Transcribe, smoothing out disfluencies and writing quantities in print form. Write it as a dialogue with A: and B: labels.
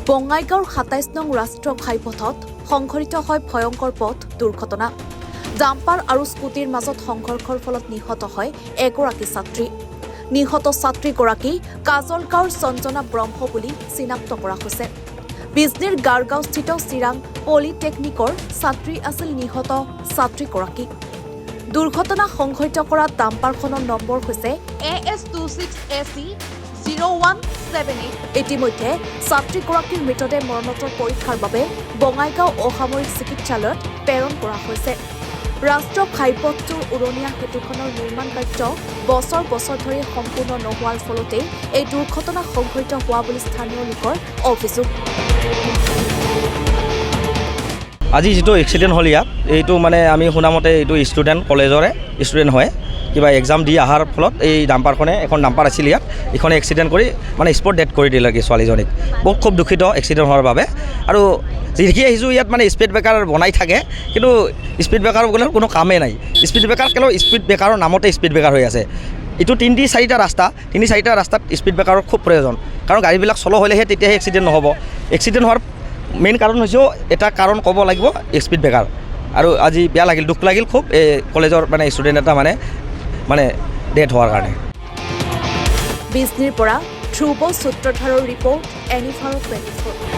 A: বঙাইগাঁৱৰ ২৭ নং ৰাষ্ট্ৰীয় ঘাইপথত সংঘটিত হয় ভয়ংকৰ পথ দুৰ্ঘটনা। ডাম্পাৰ আৰু স্কুটিৰ মাজত সংঘৰ্ষৰ ফলত নিহত হয় এগৰাকী ছাত্ৰী। নিহত ছাত্ৰীগৰাকী কাজলগাঁৱৰ সঞ্জনা ব্ৰহ্ম বুলি চিনাক্ত কৰা হৈছে। বিজনীৰ গাৰগাঁওস্থিত চিৰাং পলিটেকনিকৰ ছাত্ৰী আছিল নিহত ছাত্ৰীগৰাকী। দুৰ্ঘটনা সংঘটিত কৰা ডাম্পাৰখনৰ নম্বৰ হৈছে AS26AC 0178। ইতিমধ্যে ছাত্ৰীগৰাকীৰ মৃতদেহ মৰণোত্তৰ পৰীক্ষাৰ বাবে বঙাইগাঁও অসামৰিক চিকিৎসালয়ত প্ৰেৰণ কৰা হৈছে। ৰাষ্ট্ৰীয় ঘাইপথটোৰ উৰণীয়া সেতুখনৰ নিৰ্মাণ কাৰ্য বছৰ বছৰ ধৰি সম্পূৰ্ণ নোহোৱাৰ ফলতেই এই দুৰ্ঘটনা সংঘটিত হোৱা বুলি স্থানীয় লোকৰ অভিযোগ।
B: আজি যিটো এক্সিডেণ্ট হ'ল ইয়াত, এইটো মানে আমি শুনামতে এইটো ষ্টুডেণ্ট কলেজৰে ষ্টুডেণ্ট হয়। কিবা এক্সাম দি অহাৰ ফলত এই ডাম্পাৰখনে, এখন ডাম্পাৰ আছিল ইয়াত, এইখনে এক্সিডেণ্ট কৰি মানে স্পট ডেথ কৰি দিলে ছোৱালীজনীক। বহুত খুব দুখিত এক্সিডেণ্ট হোৱাৰ বাবে। আৰু দেখি আহিছোঁ ইয়াত মানে স্পীড ব্ৰেকাৰ বনাই থাকে, কিন্তু স্পীড ব্ৰেকাৰ গ'লে কোনো কামেই নাই। স্পীড ব্ৰেকাৰ কেৱল স্পীড ব্ৰেকাৰৰ নামতে স্পীড ব্ৰেকাৰ হৈ আছে। এইটো তিনি-চাৰিটা ৰাস্তাত স্পীড ব্ৰেকাৰৰ খুব প্ৰয়োজন, কাৰণ গাড়ীবিলাক চলো হ'লেহে তেতিয়াহে এক্সিডেণ্ট নহ'ব। এক্সিডেণ্ট হোৱাৰ মেইন কাৰণ হৈছে এটা কাৰণ ক'ব লাগিব স্পীড ব্ৰেকাৰ। আৰু আজি বেয়া লাগিল, দুখ লাগিল খুব এই কলেজৰ মানে ষ্টুডেণ্ট এটা মানে ডেথ হোৱাৰ কাৰণে।
A: বিজনীৰ পৰা ধ্ৰুৱ সূত্ৰধাৰৰ ৰিপৰ্ট, এনিফাৰ 24।